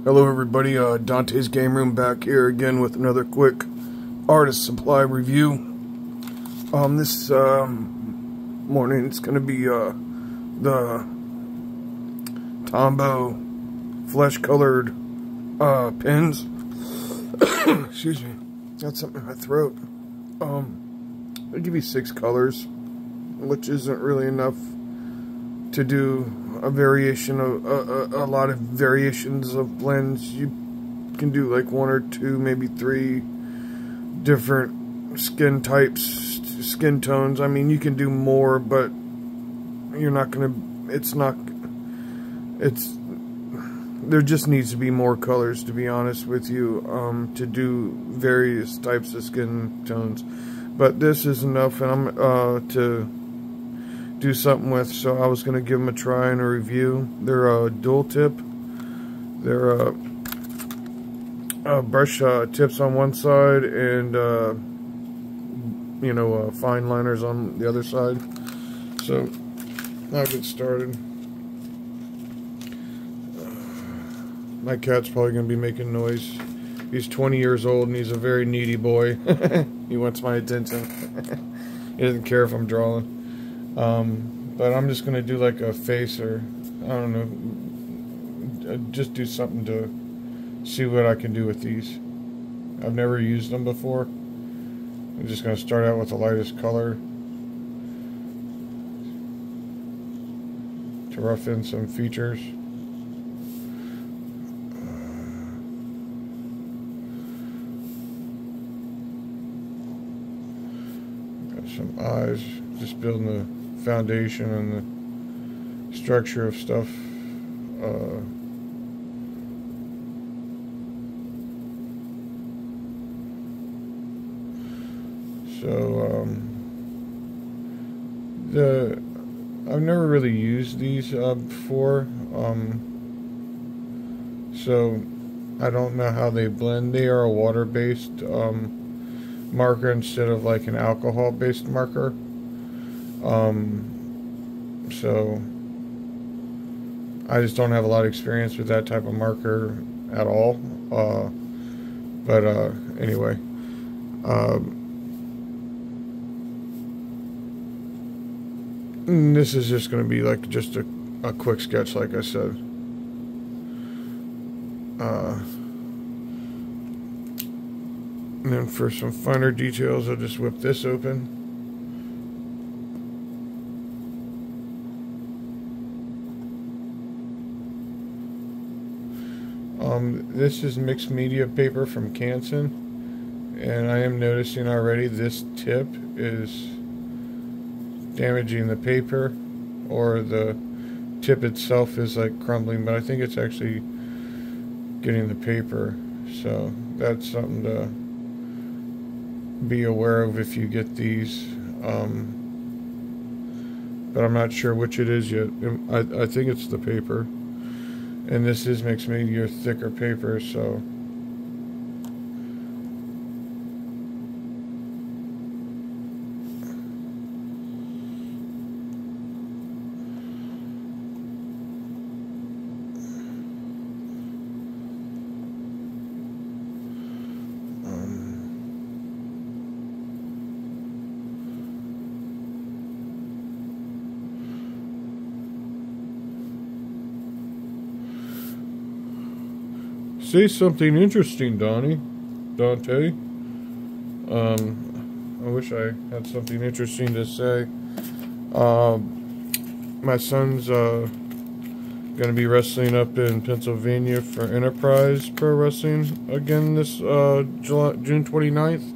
Hello everybody, Dante's Game Room back here again with another quick artist supply review. This morning it's going to be the tombow flesh colored pins. Excuse me, got something in my throat. They give you 6 colors, which isn't really enough to do a variation of a lot of variations of blends. You can do like 1 or 2, maybe 3 different skin types, skin tones. I mean, you can do more, but you're not gonna. There just needs to be more colors, to be honest with you, to do various types of skin tones. But this is enough, and I'm to do something with, so I was going to give them a try and a review. They're a dual tip. They're brush tips on one side and fine liners on the other side. So I'll get started. My cat's probably going to be making noise. He's 20 years old and he's a very needy boy. He wants my attention. He doesn't care if I'm drawing. But I'm just going to do like a face, or I don't know, just do something to see what I can do with these. I've never used them before. I'm just going to start out with the lightest color to rough in some features. Got some eyes, just building the foundation and the structure of stuff. I've never really used these before, so I don't know how they blend. They are a water-based marker instead of like an alcohol-based marker. So I just don't have a lot of experience with that type of marker at all. Anyway, this is just going to be like just a quick sketch, like I said. And then for some finer details, I'll just whip this open. This is mixed media paper from Canson, and I am noticing already this tip is damaging the paper, or the tip itself is like crumbling, but I think it's actually getting the paper, so that's something to be aware of if you get these. But I'm not sure which it is yet. I think it's the paper. And this is mixed media thicker paper, so say something interesting, Dante. I wish I had something interesting to say. My son's going to be wrestling up in Pennsylvania for Enterprise Pro Wrestling again this June 29th.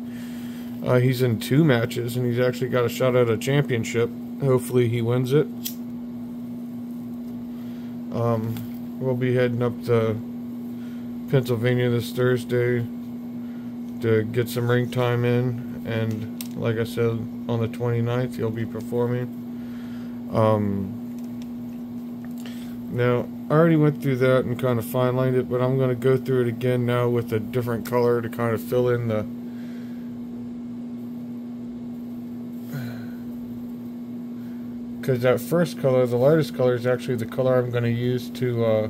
He's in 2 matches, and he's actually got a shot at a championship. Hopefully he wins it. We'll be heading up to Pennsylvania this Thursday to get some ring time in, and like I said, on the 29th he'll be performing. Now I already went through that and kind of fine-lined it, but I'm going to go through it again now with a different color to kind of fill in the because that first color, the lightest color, is actually the color I'm going to use to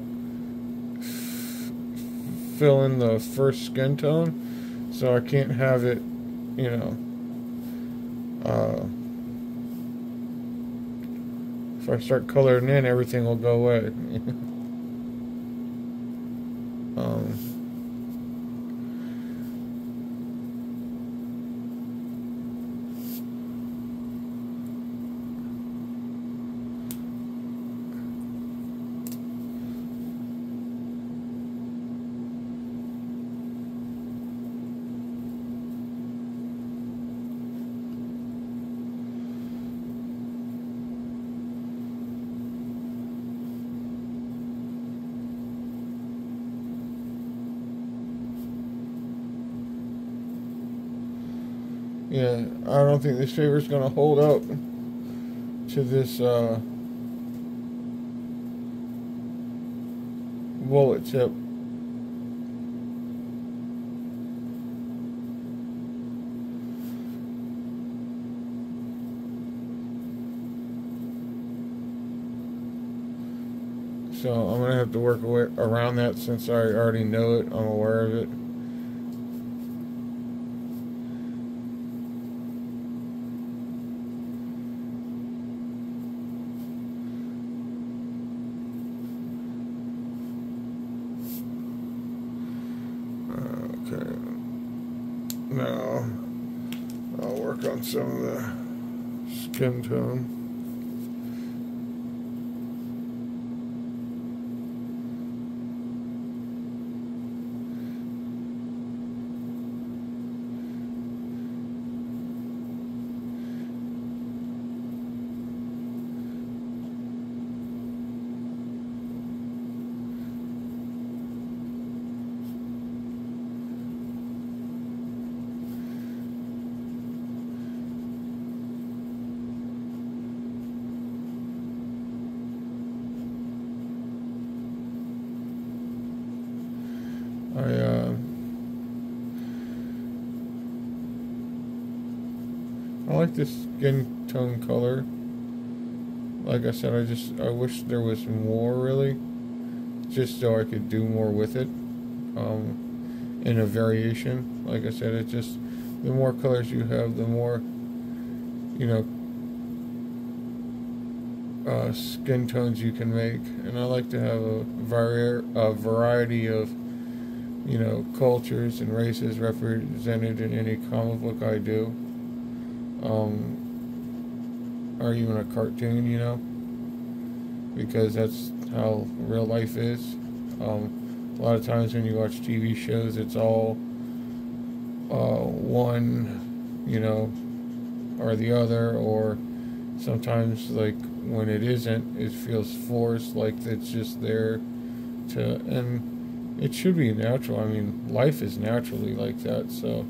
fill in the first skin tone, so I can't have it, you know, if I start coloring in, everything will go away. Yeah, I don't think this paper's gonna hold up to this bullet tip. So I'm gonna have to work around that, since I already know it. I'm aware of it. Okay. Now I'll work on some of the skin tone. I like this skin tone color. Like I said, I wish there was more, really, just so I could do more with it, in a variation. Like I said, it just, the more colors you have, the more, you know, skin tones you can make. And I like to have a variety of, you know, cultures and races represented in any comic book I do. Or even a cartoon, you know, because that's how real life is. A lot of times when you watch TV shows, it's all one, you know, or the other, or sometimes, like, when it isn't, it feels forced, like it's just there to, and it should be natural. I mean, life is naturally like that, so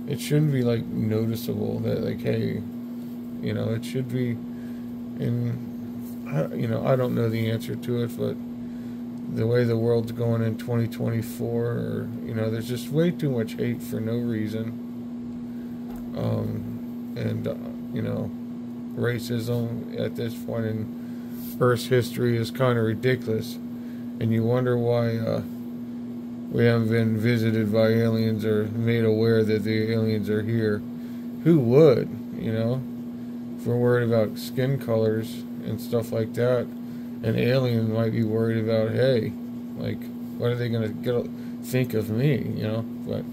it shouldn't be, like, noticeable that, like, hey, you know, it should be you know, I don't know the answer to it, but the way the world's going in 2024, or, you know, there's just way too much hate for no reason. You know, racism at this point in Earth's history is kind of ridiculous. And you wonder why we haven't been visited by aliens or made aware that the aliens are here. Who would, you know? If we're worried about skin colors and stuff like that, an alien might be worried about, hey, like, what are they going to think of me, you know? But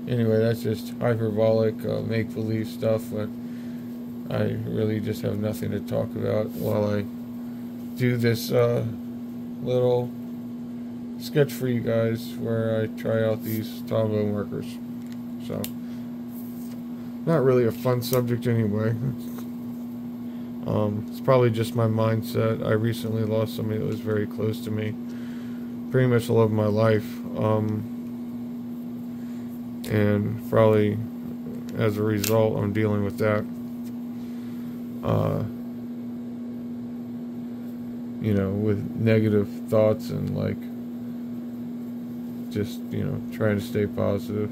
anyway, that's just hyperbolic, make-believe stuff, but I really just have nothing to talk about while I do this little sketch for you guys where I try out these tombow markers. So, not really a fun subject anyway. It's probably just my mindset. I recently lost somebody that was very close to me, pretty much the love of my life, and probably as a result I'm dealing with that, you know, with negative thoughts and, like, just, you know, trying to stay positive.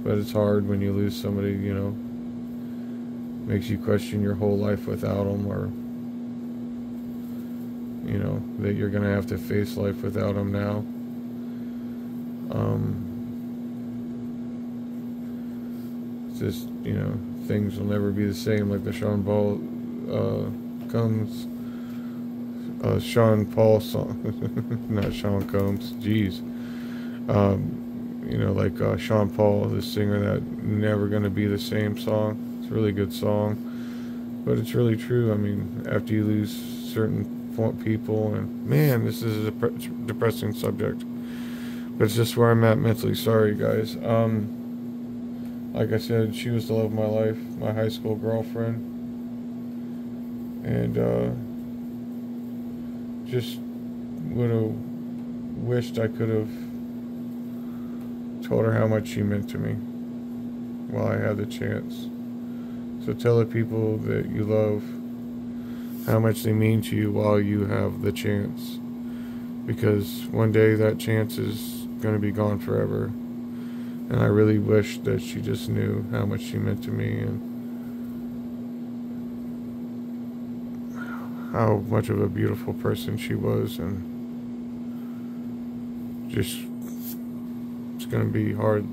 But it's hard when you lose somebody, you know, makes you question your whole life without them, or, you know, that you're going to have to face life without them now. It's just, you know, things will never be the same, like the Sean Paul Sean Paul song. Not Sean Combs, jeez. You know, like Sean Paul, the singer, that Never Gonna Be the Same song. It's a really good song, but it's really true. I mean, after you lose certain people, and man, this is a depressing subject, but it's just where I'm at mentally. Sorry, guys. Like I said, she was the love of my life, my high school girlfriend, and just would have wished I could have told her how much she meant to me while I had the chance. So tell the people that you love how much they mean to you while you have the chance, because one day that chance is going to be gone forever. And I really wish that she just knew how much she meant to me, and how much of a beautiful person she was. And just, it's going to be hard,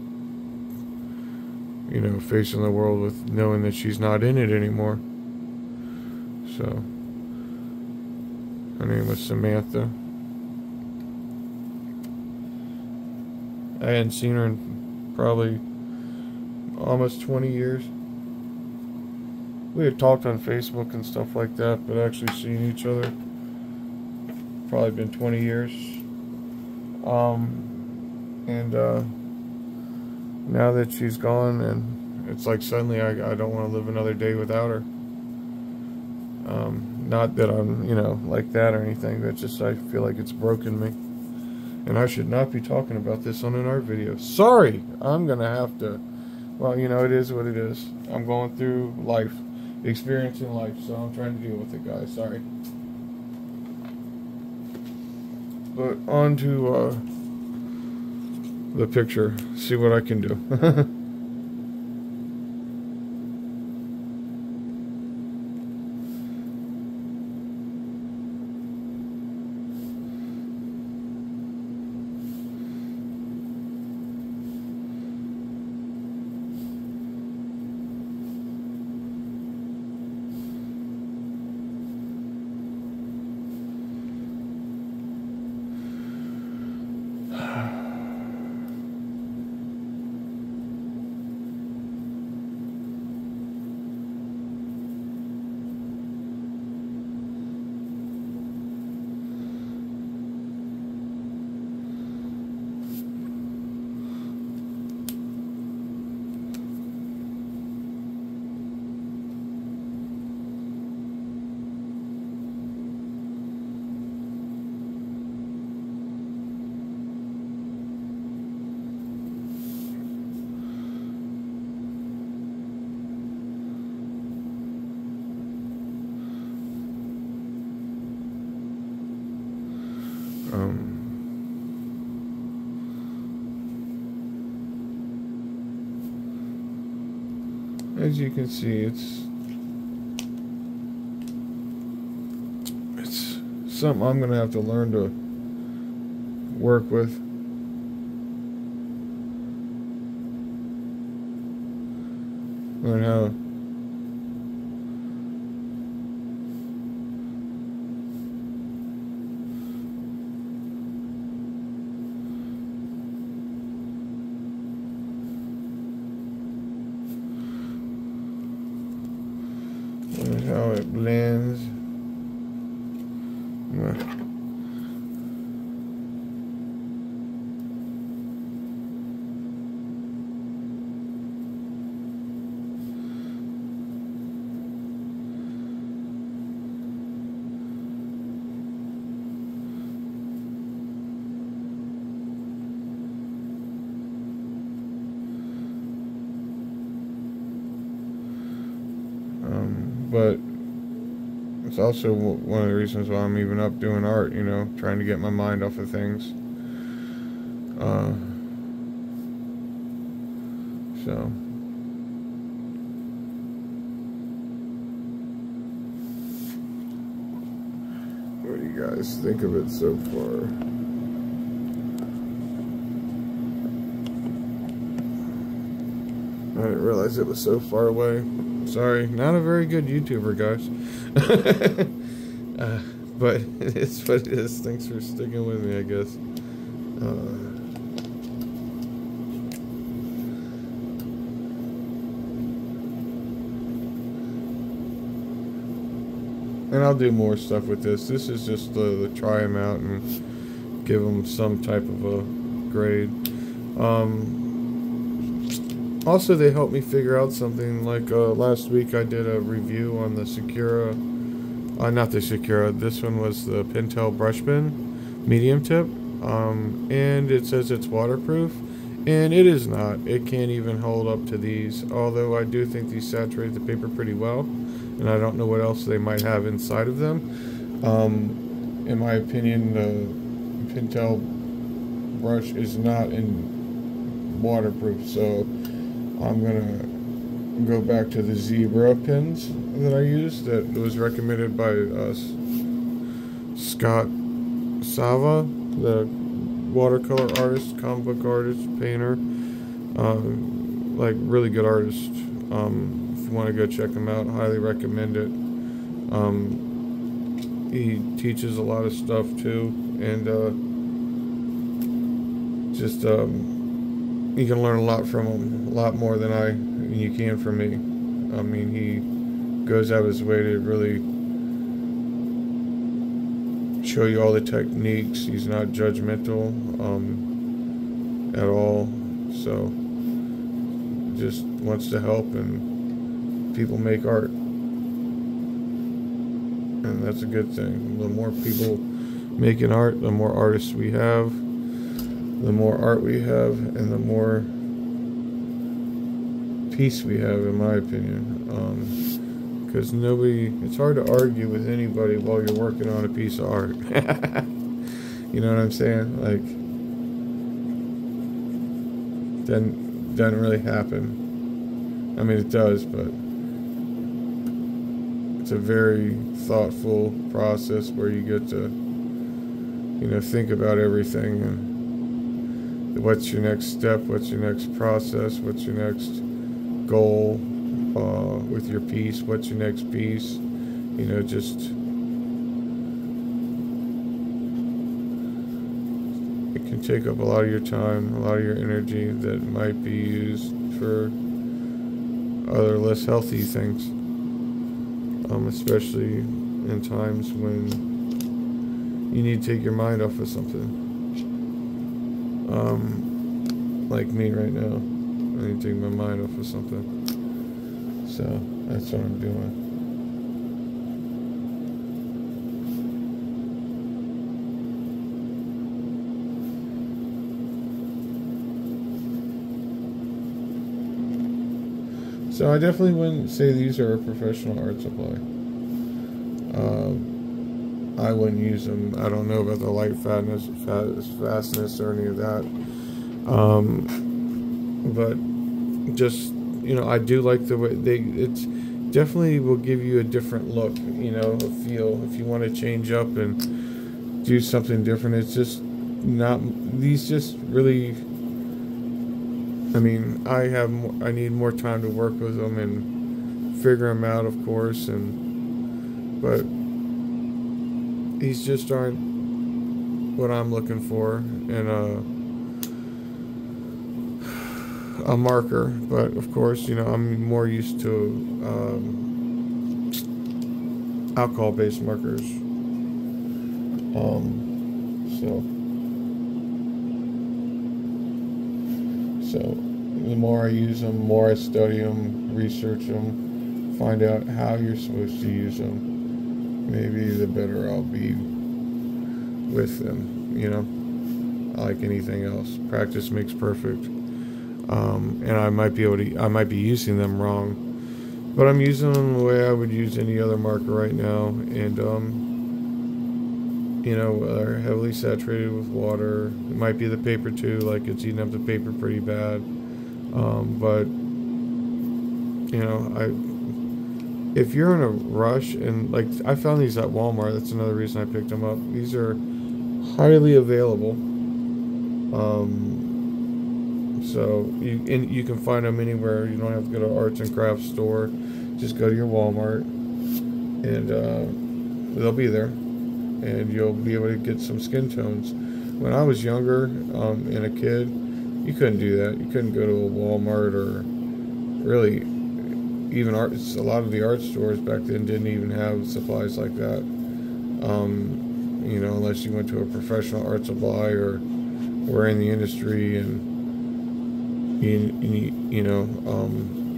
you know, facing the world with knowing that she's not in it anymore. So, her name was Samantha. I hadn't seen her in probably almost 20 years. We had talked on Facebook and stuff like that, but actually seeing each other, probably been 20 years. Now that she's gone, and it's like suddenly I don't want to live another day without her. Not that I'm, you know, like that or anything, but just I feel like it's broken me. And I should not be talking about this on an art video. Sorry, I'm going to have to, well, you know, it is what it is. I'm going through life, experiencing life, so I'm trying to deal with it, guys. Sorry. But on to the picture, see what I can do. As you can see, it's something I'm going to have to learn to work with. Learn how it blends. But it's also one of the reasons why I'm even up doing art, you know, trying to get my mind off of things. So what do you guys think of it so far? I didn't realize it was so far away. Sorry, not a very good YouTuber, guys. But it's what it is. Thanks for sticking with me, I guess. And I'll do more stuff with this. This is just to try them out and give them some type of a grade. Also, they helped me figure out something. Like last week, I did a review on the Sakura. Not the Sakura. This one was the Pentel brush pen, medium tip. And it says it's waterproof, and it is not. It can't even hold up to these. Although I do think these saturate the paper pretty well, and I don't know what else they might have inside of them. In my opinion, the Pentel brush is not waterproof, so I'm gonna go back to the Zebra pens that I used, that was recommended by Scott Sava, the watercolor artist, comic book artist, painter, like really good artist. If you want to go check him out, highly recommend it. He teaches a lot of stuff too, and just you can learn a lot from him, a lot more than you can from me. I mean, he goes out of his way to really show you all the techniques. He's not judgmental at all, so just wants to help and people make art, and that's a good thing. The more people making art, the more artists we have, the more art we have, and the more peace we have, in my opinion. Because it's hard to argue with anybody while you're working on a piece of art. You know what I'm saying? Like, doesn't really happen. I mean, it does, but it's a very thoughtful process where you get to, think about everything and what's your next step, what's your next process, what's your next goal with your piece, what's your next piece, just it can take up a lot of your time, a lot of your energy that might be used for other less healthy things, especially in times when you need to take your mind off of something. Like me right now, I need to take my mind off of something. So that's what I'm doing. So I definitely wouldn't say these are a professional art supply. I wouldn't use them. I don't know about the light fastness or any of that. But just, I do like the way it's definitely will give you a different look, a feel. If you want to change up and do something different, it's just not, these just really, I mean, I need more time to work with them and figure them out, of course, but these just aren't what I'm looking for in a marker. But of course, I'm more used to alcohol-based markers. So the more I use them, the more I study them, research them, find out how you're supposed to use them, maybe the better I'll be with them, like anything else. Practice makes perfect. And I might be using them wrong, but I'm using them the way I would use any other marker right now, and they're heavily saturated with water. It might be the paper too, like it's eating up the paper pretty bad. But if you're in a rush, and like I found these at Walmart, that's another reason I picked them up. These are highly available. So you can find them anywhere. You don't have to go to an arts and crafts store. Just go to your Walmart, and they'll be there, and you'll be able to get some skin tones. When I was younger and a kid, you couldn't do that. You couldn't go to a Walmart or really even a lot of the art stores back then didn't even have supplies like that. You know, unless you went to a professional art supply or were in the industry, and you know,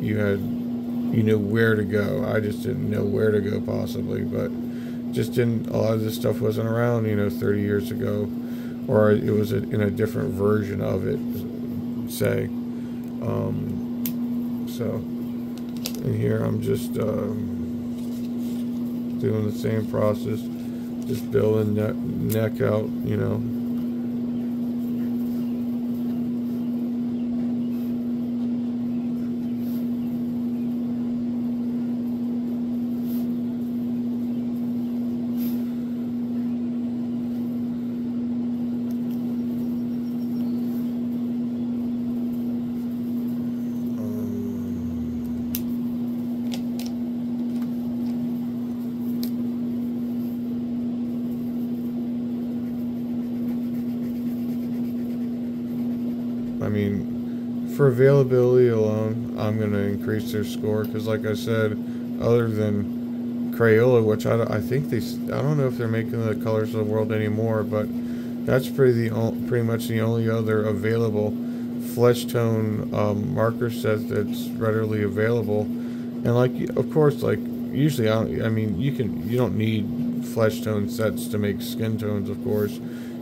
you knew where to go. I just didn't know where to go possibly, but just didn't. A lot of this stuff wasn't around, you know, 30 years ago, or it was in a different version of it, say. So, and here I'm just doing the same process, just building that neck out, you know. I mean, for availability alone, I'm going to increase their score because, like I said, other than Crayola, which I think I don't know if they're making the Colors of the World anymore, but that's pretty much the only other available flesh tone marker set that's readily available. And like, of course, like usually, I mean, you don't need flesh tone sets to make skin tones, of course.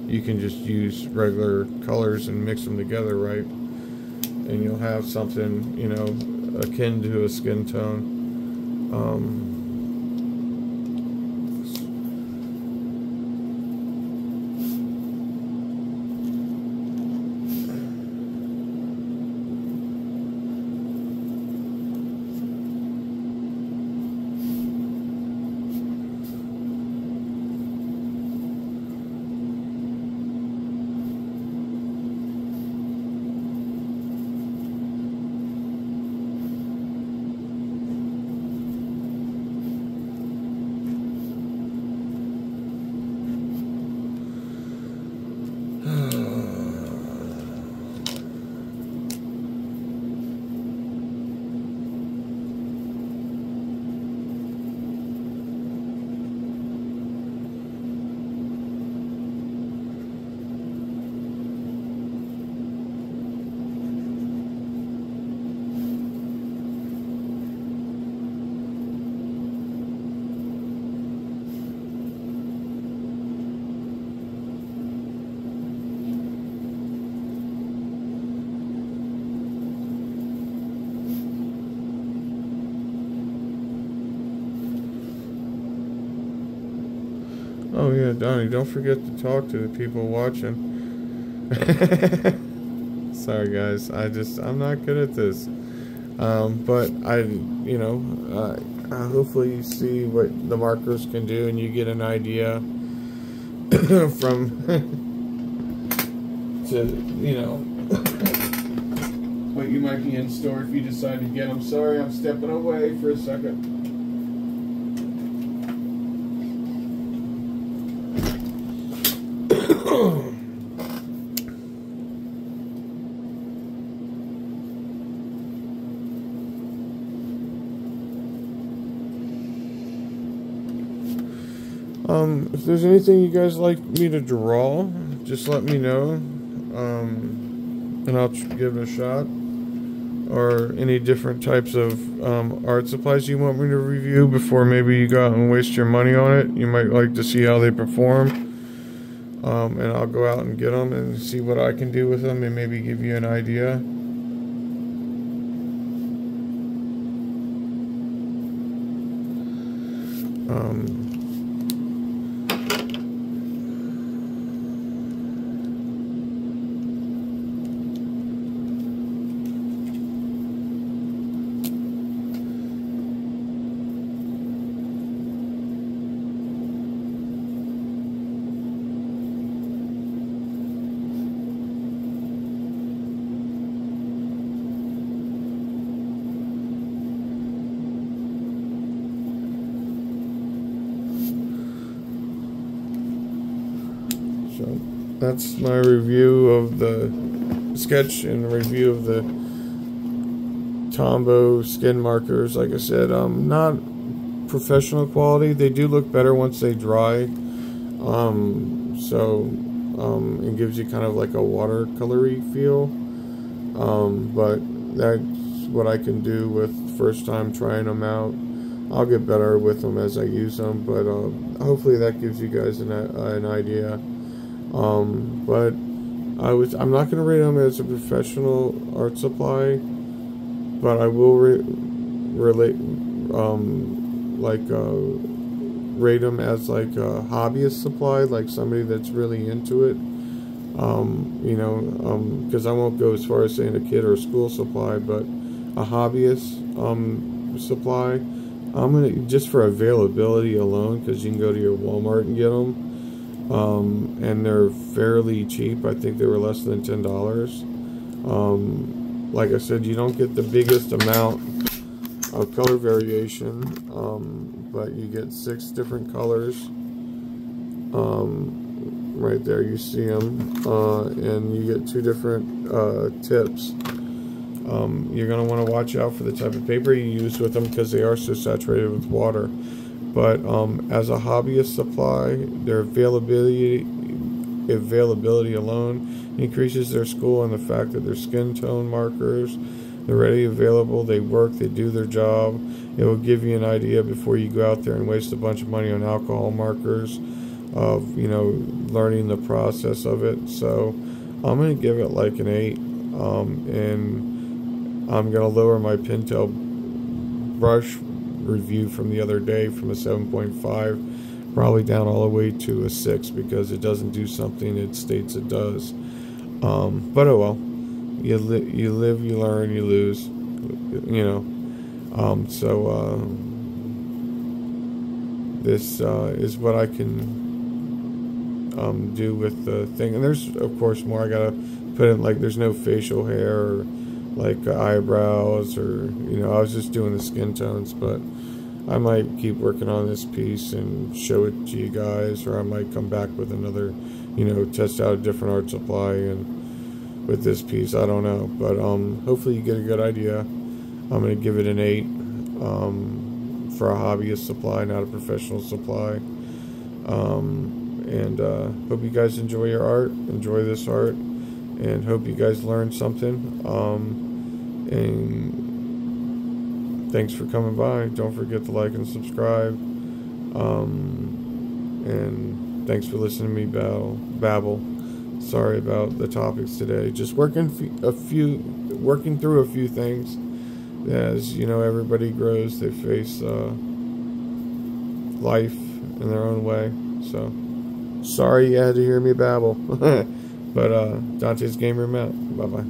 You can just use regular colors and mix them together, right? And you'll have something, you know, akin to a skin tone. Oh yeah, Donnie, don't forget to talk to the people watching. Sorry guys, I'm not good at this. But you know, hopefully you see what the markers can do and you get an idea from, to, you know, what you might be in store if you decide to get them. Sorry, I'm stepping away for a second. If there's anything you guys like me to draw, just let me know, and I'll give it a shot. Or any different types of art supplies you want me to review before maybe you go out and waste your money on it. You might like to see how they perform, and I'll go out and get them and see what I can do with them and maybe give you an idea. that's my review of the sketch and review of the Tombow skin markers. Like I said, not professional quality. They do look better once they dry. It gives you kind of like a watercolory feel. But that's what I can do with first time trying them out. I'll get better with them as I use them, but hopefully that gives you guys an idea. But I'm not going to rate them as a professional art supply, but I will rate them as like a hobbyist supply, like somebody that's really into it. Because I won't go as far as saying a kid or a school supply, but a hobbyist supply. I'm gonna, just for availability alone, because you can go to your Walmart and get them, and they're fairly cheap. I think they were less than $10. Like I said, you don't get the biggest amount of color variation, but you get 6 different colors. Right there, you see them, and you get 2 different tips. You're going to want to watch out for the type of paper you use with them, because they are so saturated with water. But as a hobbyist supply, their availability alone increases their score on the fact that they're skin tone markers. They're ready, available, they work, they do their job. It will give you an idea before you go out there and waste a bunch of money on alcohol markers, of learning the process of it. So I'm going to give it like an 8, and I'm going to lower my Pintail brush review from the other day from a 7.5 probably down all the way to a 6, because it doesn't do something it states it does. But oh well, you live, you learn, you lose, this is what I can do with the thing. And there's of course more I gotta put in, like there's no facial hair or like eyebrows, or I was just doing the skin tones, but I might keep working on this piece and show it to you guys, or I might come back with another, test out a different art supply and with this piece, I don't know, but hopefully you get a good idea. I'm gonna give it an 8 for a hobbyist supply, not a professional supply. And hope you guys enjoy your art, enjoy this art, and hope you guys learned something. And thanks for coming by. Don't forget to like and subscribe. And thanks for listening to me babble. Sorry about the topics today. Just working through a few things. As everybody grows, they face life in their own way. So sorry you had to hear me babble. But Dante's Game Room out. Bye bye.